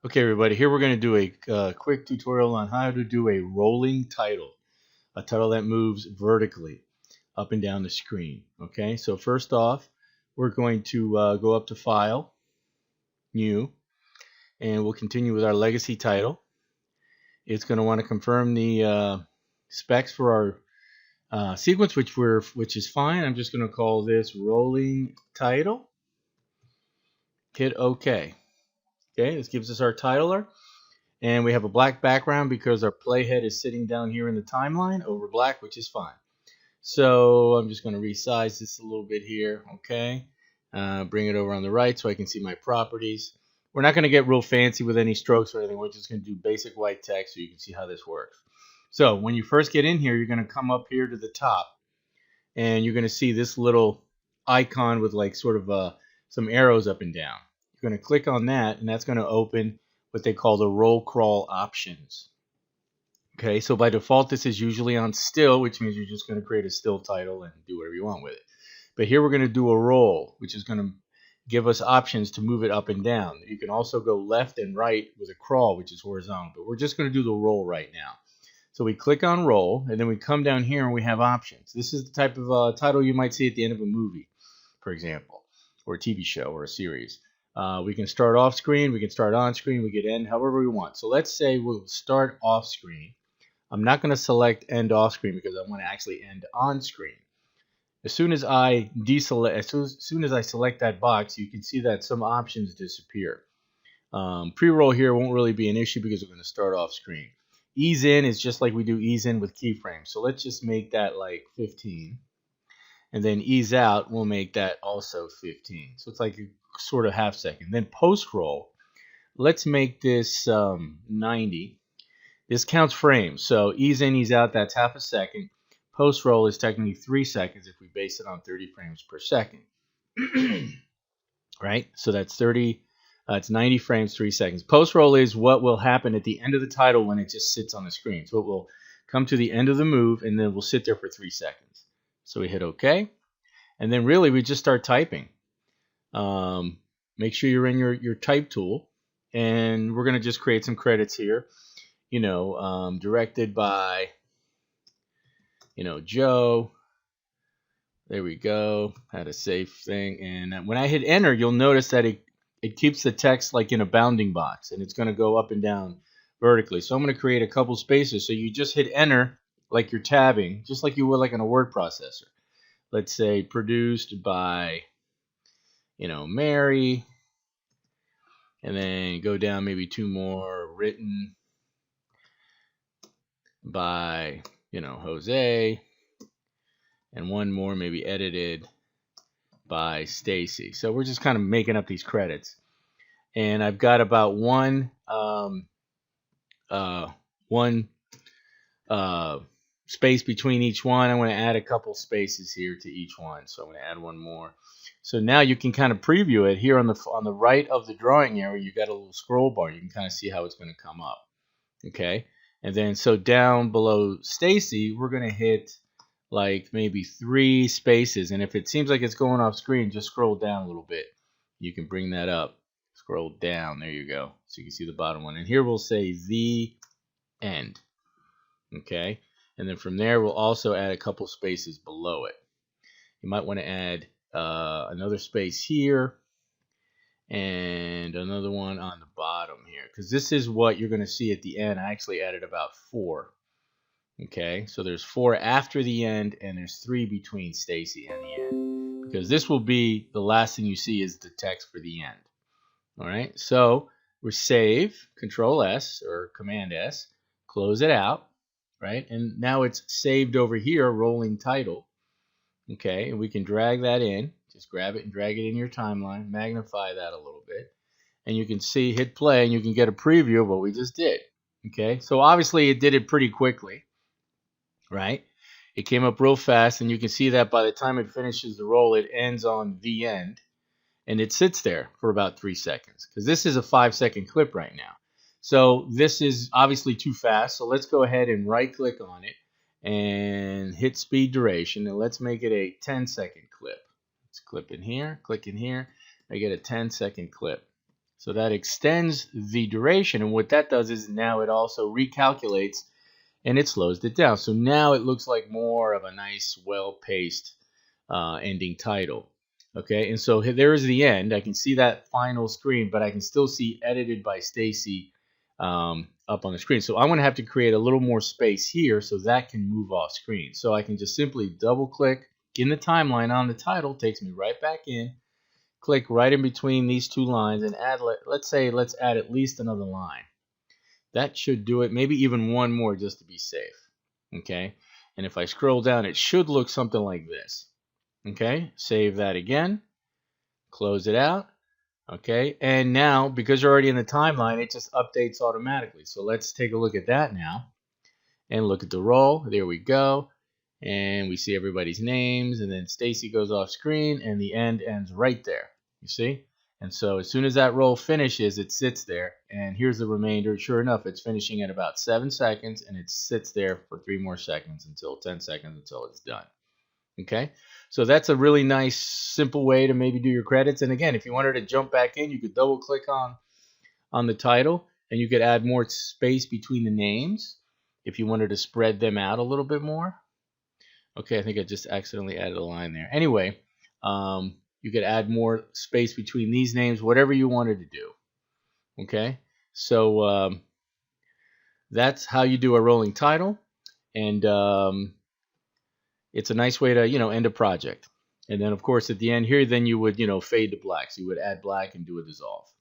Okay, everybody, here we're going to do a quick tutorial on how to do a rolling title, a title that moves vertically up and down the screen. Okay, so first off, we're going to go up to File, New, and we'll continue with our legacy title. It's going to want to confirm the specs for our sequence, which is fine. I'm just going to call this rolling title. Hit OK. Okay, this gives us our titler. And we have a black background because our playhead is sitting down here in the timeline over black, which is fine. So I'm just going to resize this a little bit here, okay? Bring it over on the right so I can see my properties. We're not going to get real fancy with any strokes or anything. We're just going to do basic white text so you can see how this works. So when you first get in here, you're going to come up here to the top, and you're going to see this little icon with like sort of some arrows up and down. You're going to click on that, and that's going to open what they call the roll crawl options. Okay, so by default this is usually on still, which means you're just going to create a still title and do whatever you want with it. But here we're going to do a roll, which is going to give us options to move it up and down. You can also go left and right with a crawl, which is horizontal, but we're just going to do the roll right now. So we click on roll, and then we come down here and we have options. This is the type of title you might see at the end of a movie, for example, or a TV show or a series. We can start off screen, we can start on screen, we can end however we want. So let's say we'll start off screen. I'm not going to select end off screen because I want to actually end on screen. As soon as I deselect, as soon as I select that box, you can see that some options disappear. Pre-roll here won't really be an issue because we're going to start off screen. Ease in is just like we do ease in with keyframes. So let's just make that like 15. And then ease out, we'll make that also 15. So it's like a sort of half second. Then post roll, let's make this 90. This counts frames. So ease in, ease out, that's half a second. Post roll is technically 3 seconds if we base it on 30 frames per second. Right? So that's 30. It's 90 frames, 3 seconds. Post roll is what will happen at the end of the title when it just sits on the screen. So it will come to the end of the move and then we'll sit there for 3 seconds. So we hit OK. And then really we just start typing. Make sure you're in your type tool. And we're going to just create some credits here. Directed by, Joe. There we go. Had a safe thing. And when I hit enter, you'll notice that it keeps the text like in a bounding box. And it's going to go up and down vertically. So I'm going to create a couple spaces. So you just hit enter like you're tabbing, just like you would like in a word processor. Let's say produced by, Mary. And then go down maybe 2 more. Written by, Jose. And 1 more maybe edited by Stacy. So we're just kind of making up these credits. And I've got about one space between each one. I'm going to add a couple spaces here to each one. So I'm going to add 1 more. So now you can kind of preview it here on the right of the drawing area. You got a little scroll bar. You can kind of see how it's going to come up. Okay. And then so down below Stacy, we're going to hit like maybe 3 spaces. And if it seems like it's going off screen, just scroll down a little bit. You can bring that up. Scroll down. There you go. So you can see the bottom one. And here we'll say the end. Okay. And then from there, we'll also add a couple spaces below it. You might want to add another space here and another one on the bottom here, because this is what you're going to see at the end. I actually added about 4. Okay, so there's 4 after the end and there's 3 between Stacy and the end, because this will be the last thing you see is the text for the end. All right, so we save, Control S or Command S, close it out, right? And now it's saved over here, rolling title. Okay, and we can drag that in. Just grab it and drag it in your timeline, magnify that a little bit, and you can see, hit play, and you can get a preview of what we just did. Okay, so obviously it did it pretty quickly, right? It came up real fast, and you can see that by the time it finishes the roll, it ends on the end, and it sits there for about 3 seconds, because this is a 5-second clip right now. So this is obviously too fast, so let's go ahead and right-click on it and hit speed duration, and let's make it a 10-second clip. Let's click in here, make it a 10-second clip. So that extends the duration, and what that does is now it also recalculates and it slows it down. So now it looks like more of a nice, well-paced ending title. Okay, and so there is the end. I can see that final screen, but I can still see edited by Stacy up on the screen. So I'm going to have to create a little more space here so that can move off screen. So I can just simply double click in the timeline on the title, takes me right back in, click right in between these two lines and add, let's add at least another line. That should do it, maybe even one more just to be safe. Okay, and if I scroll down, it should look something like this. Okay, save that again, close it out. Okay, and now because you're already in the timeline, it just updates automatically. So let's take a look at that now and look at the roll. There we go, and we see everybody's names, and then Stacy goes off screen and the end ends right there. You see? And so as soon as that roll finishes, it sits there, and here's the remainder. Sure enough, it's finishing at about 7 seconds, and it sits there for 3 more seconds until 10 seconds until it's done. Okay, so that's a really nice, simple way to maybe do your credits. And again, if you wanted to jump back in, you could double click on the title, and you could add more space between the names if you wanted to spread them out a little bit more. Okay, I think I just accidentally added a line there. Anyway, you could add more space between these names, whatever you wanted to do. Okay, so that's how you do a rolling title, and it's a nice way to end a project. And then of course at the end here, then you would fade to black. So you would add black and do a dissolve.